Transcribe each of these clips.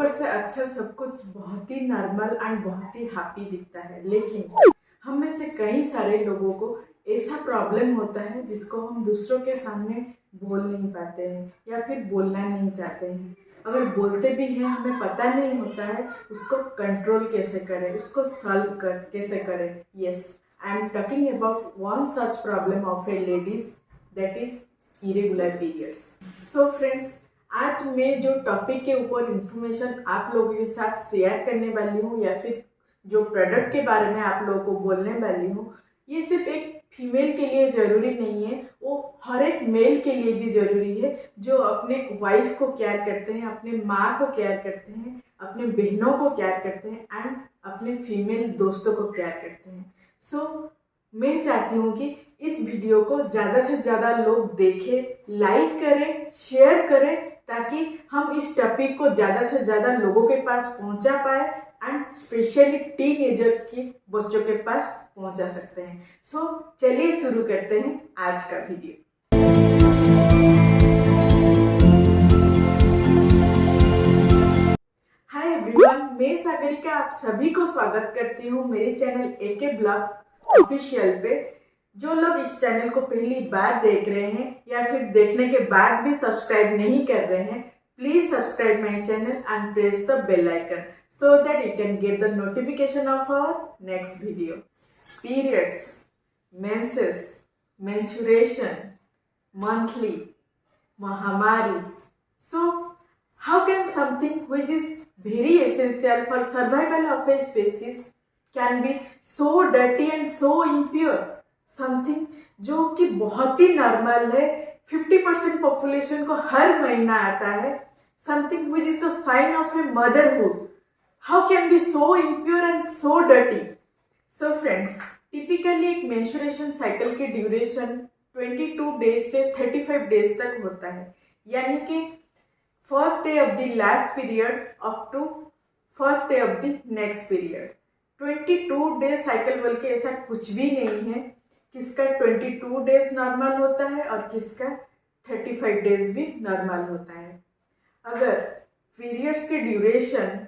ऊपर से अक्सर सब कुछ बहुत ही नॉर्मल एंड बहुत ही हैप्पी दिखता है, लेकिन हम में से कई सारे लोगों को ऐसा प्रॉब्लम होता है जिसको हम दूसरों के सामने बोल नहीं पाते हैं या फिर बोलना नहीं चाहते हैं। अगर बोलते भी हैं हमें पता नहीं होता है उसको कंट्रोल कैसे करें, उसको सॉल्व कैसे करें। Yes, I am talking about one such problem of A ladies, that is irregular periods. So friends, आज मैं जो टॉपिक के ऊपर इंफॉर्मेशन आप लोगों के साथ शेयर करने वाली हूँ या फिर जो प्रोडक्ट के बारे में आप लोगों को बोलने वाली हूँ, ये सिर्फ एक फीमेल के लिए ज़रूरी नहीं है, वो हर एक मेल के लिए भी ज़रूरी है जो अपने वाइफ को केयर करते हैं, अपने माँ को केयर करते हैं, अपने बहनों को केयर करते हैं एंड अपने फीमेल दोस्तों को केयर करते हैं। सो मैं चाहती हूँ कि इस वीडियो को ज़्यादा से ज़्यादा लोग देखें, लाइक करें, शेयर करें, ताकि हम इस टॉपिक को ज़्यादा से ज़्यादा लोगों के पास पहुँचा पाए एंड स्पेशली टीनेजर के बच्चों के पास पहुँचा सकते हैं। सो चलिए शुरू करते हैं आज का वीडियो। हाय एवरीवन, मैं सागरिका आप सभी को स्वागत करती हूँ मेरे चैनल एके ब्लॉग ऑफिशियल पे। जो लोग इस चैनल को पहली बार देख रहे हैं या फिर देखने के बाद भी सब्सक्राइब नहीं कर रहे हैं, please subscribe my channel and press the bell icon so that you can get the notification of our next video. Periods, menses, menstruation, monthly, mahamari. So how can something which is very essential for survival of a species can be so dirty and so impure? Something जो कि बहुत ही normal है, 50% population को हर महीना आता है, something which is the sign of a motherhood. How can be so impure and so dirty? So friends, typically एक menstruation cycle की ड्यूरेशन 22 डेज से 35 डेज तक होता है, यानी कि first day of the last period up to first day of the next period. 22 days cycle बोल के ऐसा कुछ भी नहीं है, किसका 22 डेज नॉर्मल होता है और किसका 35 डेज भी नॉर्मल होता है। अगर पीरियड्स के ड्यूरेशन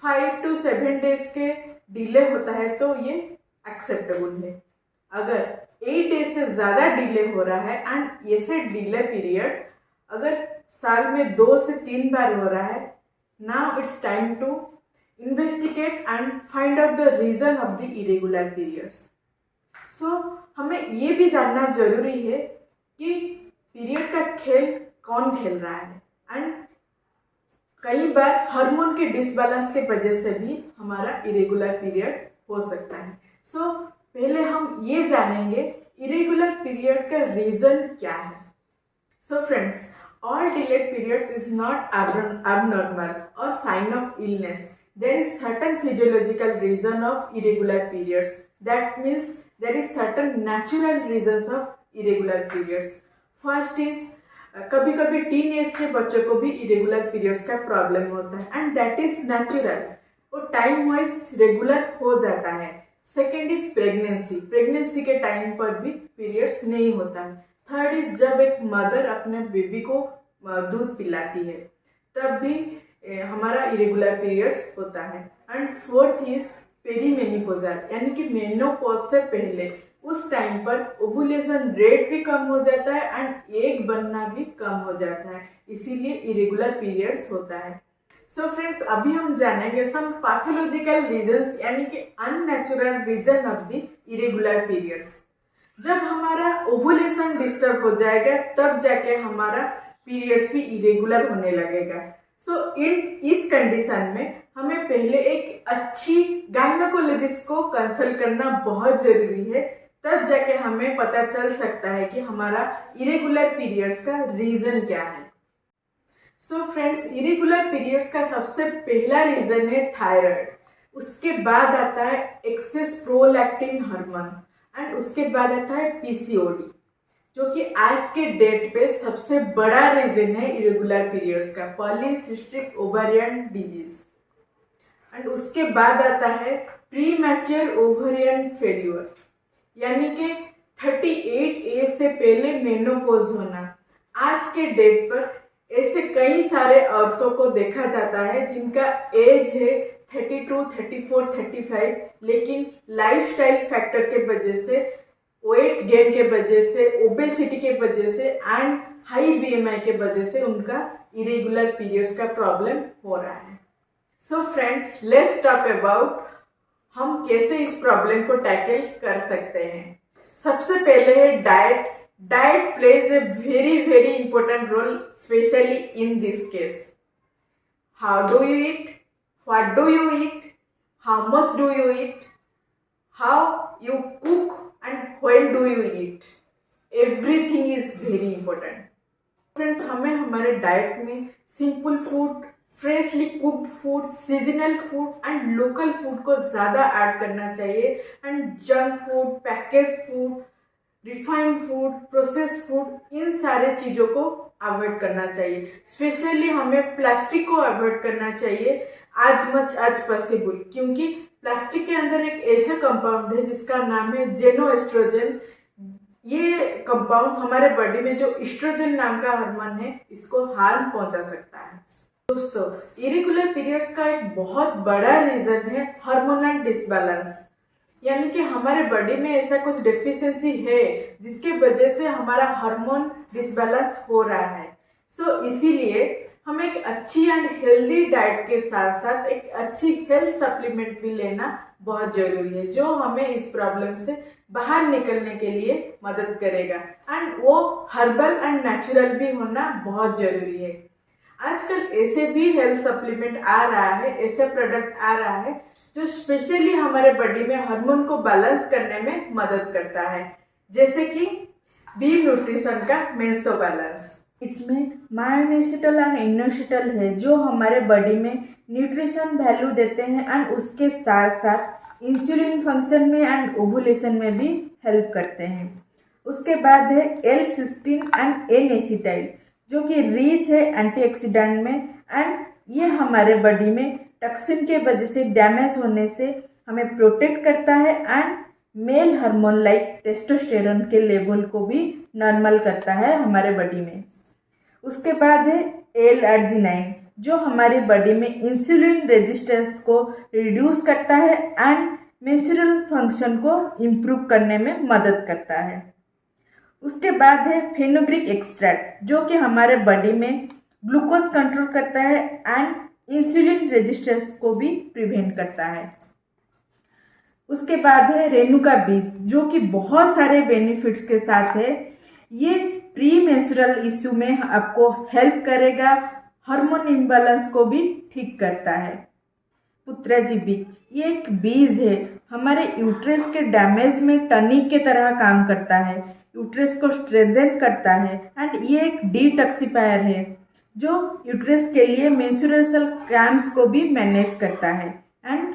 5 to 7 डेज के डिले होता है तो ये एक्सेप्टेबल है। अगर 8 डेज से ज़्यादा डिले हो रहा है एंड ऐसे डिले पीरियड अगर साल में 2 से 3 बार हो रहा है, now it's time to investigate and find out the reason of the irregular periods. So हमें ये भी जानना जरूरी है कि पीरियड का खेल कौन खेल रहा है एंड कई बार हार्मोन के डिसबैलेंस के वजह से भी हमारा इरेगुलर पीरियड हो सकता है। सो पहले हम ये जानेंगे इरेगुलर पीरियड का रीज़न क्या है। So friends, all delayed periods is not abnormal or sign of illness. There is certain physiological reason of irregular periods. That means there is certain natural reasons of irregular periods. First is कभी कभी teen age के बच्चों को भी irregular periods का problem होता है and that is natural, वो टाइम वाइज रेगुलर हो जाता है। सेकेंड इज प्रेगनेंसी के टाइम पर भी पीरियड्स नहीं होता है। थर्ड इज जब एक मदर अपने बेबी को दूध पिलाती है तब भी हमारा इरेगुलर पीरियड्स होता है। एंड फोर्थ इज पेरीमेनोपॉज़ल, यानी कि मेनोपॉज से पहले उस टाइम पर ओवुलेशन रेट भी कम हो जाता है एंड एग बनना भी कम हो जाता है, इसीलिए इरेगुलर पीरियड्स होता है। सो फ्रेंड्स, अभी हम जानेंगे सम पैथोलॉजिकल रीजंस, यानी कि unnatural reason of the irregular periods. जब हमारा ओवुलेशन डिस्टर्ब हो जाएगा तब जाके हमारा पीरियड्स भी इरेगुलर होने लगेगा। सो इस कंडीशन में हमें पहले एक अच्छी गायनेकोलॉजिस्ट को कंसल्ट करना बहुत जरूरी है, तब जाके हमें पता चल सकता है कि हमारा इरेगुलर पीरियड्स का रीजन क्या है। सो फ्रेंड्स, इरेगुलर पीरियड्स का सबसे पहला रीजन है थायराइड, उसके बाद आता है एक्सेस प्रोलैक्टिन हार्मोन एंड उसके बाद आता है पीसीओडी, जो कि आज के डेट पे सबसे बड़ा रीजन है इरेगुलर पीरियड्स का, पॉलीसिस्टिक ओवेरियन डिजीज। एंड उसके बाद आता है प्रीमैच्योर ओवेरियन फेल्यूर, यानी कि 38 एज से पहले मेनोपॉज होना। आज के डेट पर ऐसे कई सारे औरतों को देखा जाता है जिनका एज है 32, 34, 35, लेकिन लाइफस्टाइल फैक्टर के वजह से, वेट गेन के वजह से, ओबेसिटी के वजह से एंड हाई बीएमआई के वजह से उनका इरेगुलर पीरियड्स का प्रॉब्लम हो रहा है। So friends, let's talk about हम कैसे इस प्रॉब्लम को टैकल कर सकते हैं। सबसे पहले है diet. Diet plays a very important role, specially in this case. How do you eat, what do you eat, how much do you eat, how you cook and when do you eat, everything is very important. Friends, हमें हमारे diet में simple food, freshly cooked food, seasonal food and local food को ज़्यादा add करना चाहिए and junk food, package food, refined food, processed food, इन सारे चीज़ों को अवॉइड करना चाहिए। स्पेशली हमें प्लास्टिक को अवॉइड करना चाहिए एज मच एज पॉसिबल, क्योंकि प्लास्टिक के अंदर एक ऐसा कंपाउंड है जिसका नाम है जेनोएस्ट्रोजन। ये कंपाउंड हमारे बॉडी में जो एस्ट्रोजन नाम का हार्मोन है, इसको हार्म पहुंचा सकता है। दोस्तों, इरेगुलर पीरियड्स का एक बहुत बड़ा रीजन है हार्मोनल डिसबैलेंस, यानी कि हमारे बॉडी में ऐसा कुछ डेफिशिएंसी है जिसके वजह से हमारा हार्मोन डिसबैलेंस हो रहा है। सो इसीलिए हम एक अच्छी एंड हेल्दी डाइट के साथ साथ एक अच्छी हेल्थ सप्लीमेंट भी लेना बहुत जरूरी है, जो हमें इस प्रॉब्लम से बाहर निकलने के लिए मदद करेगा एंड वो हर्बल एंड नेचुरल भी होना बहुत जरूरी है। आजकल ऐसे भी हेल्थ सप्लीमेंट आ रहा है, ऐसे प्रोडक्ट आ रहा है जो स्पेशली हमारे बॉडी में हार्मोन को बैलेंस करने में मदद करता है, जैसे कि बी न्यूट्रिशन का मेंसो बैलेंस। इसमें मायोनेसिटल एंड इनोसिटल है जो हमारे बॉडी में न्यूट्रिशन वैल्यू देते हैं एंड उसके साथ साथ इंसुलिन फंक्शन में एंड ओवुलेशन में भी हेल्प करते हैं। उसके बाद है L-सिस्टीन एंड N-एसिटाइल जो कि रिच है एंटीऑक्सीडेंट में एंड ये हमारे बॉडी में टॉक्सिन के वजह से डैमेज होने से हमें प्रोटेक्ट करता है and male hormone like testosterone के लेवल को भी नॉर्मल करता है हमारे बॉडी में। उसके बाद है L-आर्जिनाइन जो हमारी बॉडी में इंसुलिन रेजिस्टेंस को रिड्यूस करता है एंड मेंस्ट्रुअल फंक्शन को इम्प्रूव करने में मदद करता है। उसके बाद है फेनुग्रीक एक्सट्रैक्ट जो कि हमारे बॉडी में ग्लूकोज कंट्रोल करता है एंड इंसुलिन रेजिस्टेंस को भी प्रिवेंट करता है। उसके बाद है रेनुका बीज जो कि बहुत सारे बेनिफिट्स के साथ है। ये प्री मेंस्ट्रुअल इश्यू में आपको हेल्प करेगा, हार्मोन इम्बैलेंस को भी ठीक करता है। पुत्रजीबिक ये एक बीज है, हमारे यूट्रस के डैमेज में टनिक के तरह काम करता है, यूट्रस को स्ट्रेंथन करता है एंड ये एक डिटॉक्सिफायर है जो यूट्रस के लिए मेंस्ट्रुअल क्रैम्प्स को भी मैनेज करता है एंड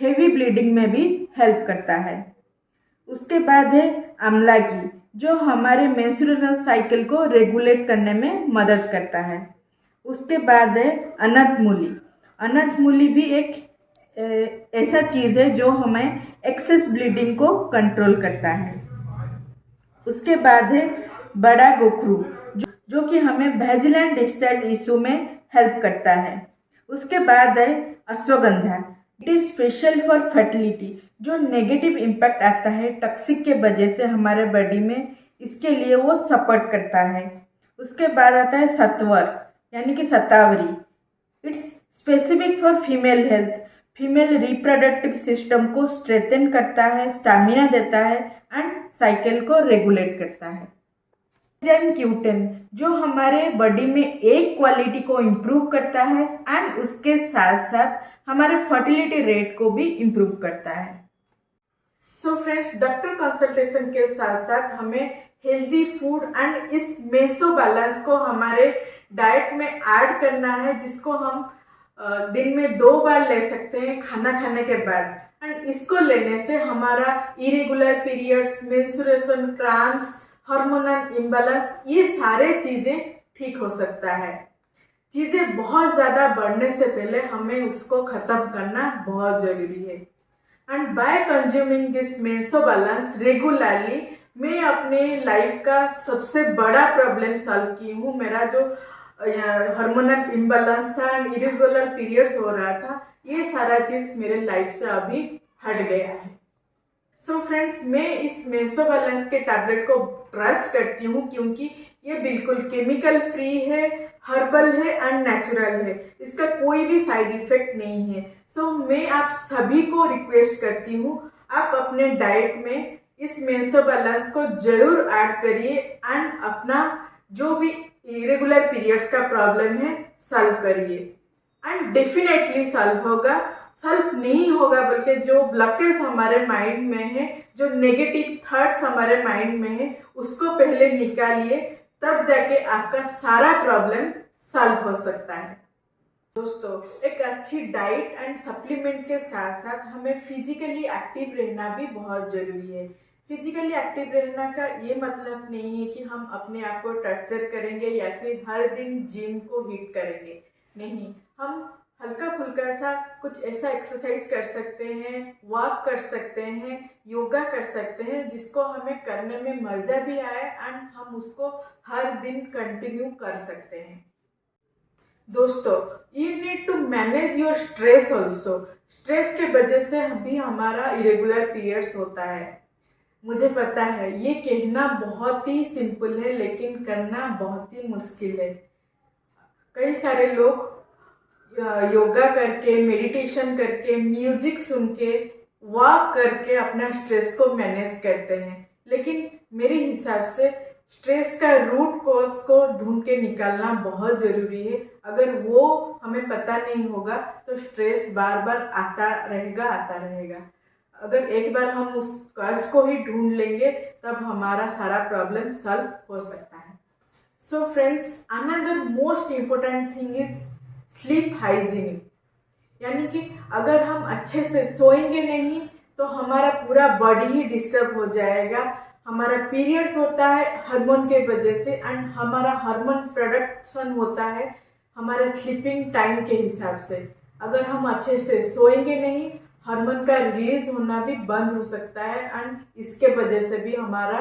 हेवी ब्लीडिंग में भी हेल्प करता है। उसके बाद है आंवला की जो हमारे मेंस्ट्रुअल साइकिल को रेगुलेट करने में मदद करता है। उसके बाद है अनंत मूली। अनंत मूली भी एक ऐसा चीज़ है जो हमें एक्सेस ब्लीडिंग को कंट्रोल करता है। उसके बाद है बड़ा गोखरू जो कि हमें वैजिनल डिस्चार्ज इशू में हेल्प करता है। उसके बाद है ashwagandha. It is special for fertility जो नेगेटिव इम्पैक्ट आता है टॉक्सिक के वजह से हमारे बॉडी में, इसके लिए वो सपोर्ट करता है। उसके बाद आता है सत्वर यानी कि shatavari. It's specific for female health, female reproductive system को स्ट्रेंथन करता है, स्टैमिना देता है एंड साइकिल को रेगुलेट करता है। एंजाइम Q10 जो हमारे बॉडी में एग क्वालिटी को इम्प्रूव करता है एंड उसके साथ साथ हमारे फर्टिलिटी रेट को भी इम्प्रूव करता है। सो फ्रेंड्स, डॉक्टर कंसल्टेशन के साथ साथ हमें हेल्दी फूड एंड इस मेसो बैलेंस को हमारे डाइट में ऐड करना है, जिसको हम दिन में 2 बार ले सकते हैं खाना खाने के बाद एंड इसको लेने से हमारा irregular periods, menstruation cramps, hormonal imbalance, ये सारे चीज़ें ठीक हो सकता है। चीज़ें बहुत ज़्यादा बढ़ने से पहले हमें उसको ख़त्म करना बहुत ज़रूरी है एंड बाय कंज्यूमिंग दिस मेंसो बैलेंस रेगुलरली मैं अपने लाइफ का सबसे बड़ा प्रॉब्लम सॉल्व की हूँ। मेरा जो हार्मोनल इम्बैलेंस था एंड इरेगुलर पीरियड्स हो रहा था, ये सारा चीज़ मेरे लाइफ से अभी हट गया है। सो फ्रेंड्स, मैं इस मेसोबैलेंस के टैबलेट को ट्रस्ट करती हूँ क्योंकि ये बिल्कुल केमिकल फ्री है, हर्बल है एंड नेचुरल है। इसका कोई भी साइड इफेक्ट नहीं है। सो मैं आप सभी को रिक्वेस्ट करती हूँ, आप अपने डाइट में इस मेसोबैलेंस को जरूर ऐड करिए एंड अपना जो भी इरेगुलर पीरियड्स का प्रॉब्लम है सॉल्व करिए एंड डेफिनेटली सॉल्व होगा। सॉल्व नहीं होगा बल्कि जो ब्लॉकेज हमारे माइंड में है, जो नेगेटिव थॉट्स हमारे माइंड में है, उसको पहले निकालिए, तब जाके आपका सारा प्रॉब्लम सॉल्व हो सकता है। दोस्तों, एक अच्छी डाइट एंड सप्लीमेंट के साथ साथ हमें फिजिकली एक्टिव रहना भी बहुत जरूरी है। फिजिकली एक्टिव रहना का ये मतलब नहीं है कि हम अपने आप को टॉर्चर करेंगे या फिर हर दिन जिम को हिट करेंगे। नहीं, हम हल्का फुल्का सा कुछ ऐसा एक्सरसाइज कर सकते हैं, वॉक कर सकते हैं, योगा कर सकते हैं जिसको हमें करने में मज़ा भी आए एंड हम उसको हर दिन कंटिन्यू कर सकते हैं। दोस्तों, you need to manage your stress also. Stress के वजह से भी हमारा इरेगुलर पीरियड्स होता है। मुझे पता है ये कहना बहुत ही सिंपल है लेकिन करना बहुत ही मुश्किल है। कई सारे लोग योगा करके, मेडिटेशन करके, म्यूजिक सुन के, वॉक करके अपना स्ट्रेस को मैनेज करते हैं, लेकिन मेरे हिसाब से स्ट्रेस का रूट कॉज को ढूंढ के निकालना बहुत ज़रूरी है। अगर वो हमें पता नहीं होगा तो स्ट्रेस बार बार आता रहेगा। अगर एक बार हम उस कॉज को ही ढूंढ लेंगे तब हमारा सारा प्रॉब्लम सॉल्व हो सकता है। So friends, another most important thing is sleep hygiene. यानी कि अगर हम अच्छे से सोएंगे नहीं तो हमारा पूरा बॉडी ही डिस्टर्ब हो जाएगा। हमारा पीरियड्स होता है हार्मोन के वजह से एंड हमारा हार्मोन प्रोडक्शन होता है हमारे स्लीपिंग टाइम के हिसाब से। अगर हम अच्छे से सोएंगे नहीं, हार्मोन का रिलीज होना भी बंद हो सकता है एंड इसके वजह से भी हमारा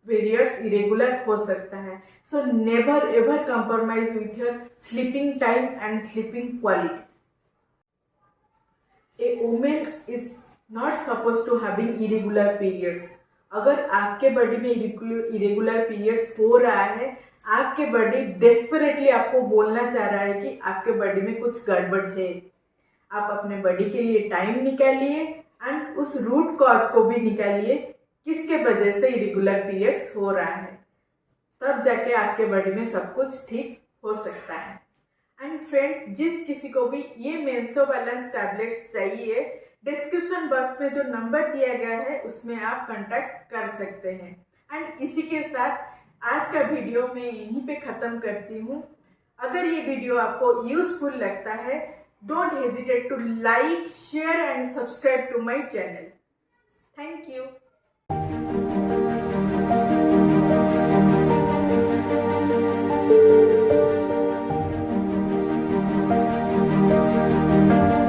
पीरियड्स इरेगुलर हो सकता है। So never ever compromise with your sleeping time and sleeping quality. A women is not suppose to having irregular periods. अगर आपके बॉडी में इरेगुलर पीरियड्स हो रहा है, आपके बॉडी डेस्परेटली आपको बोलना चाह रहा है कि आपके बॉडी में कुछ गड़बड़ है। आप अपने बॉडी के लिए टाइम निकालिए एंड उस रूट कॉज को भी निकालिए, किसके वजह से इरेगुलर पीरियड्स हो रहा है, तब जाके आपके बॉडी में सब कुछ ठीक हो सकता है। एंड फ्रेंड्स, जिस किसी को भी ये मेसोबैलेंस टैबलेट्स चाहिए, डिस्क्रिप्शन बॉक्स में जो नंबर दिया गया है उसमें आप कांटेक्ट कर सकते हैं। एंड इसी के साथ आज का वीडियो मैं यहीं पे ख़त्म करती हूँ। अगर ये वीडियो आपको यूजफुल लगता है, don't hesitate to like, share and subscribe to my channel. Thank you.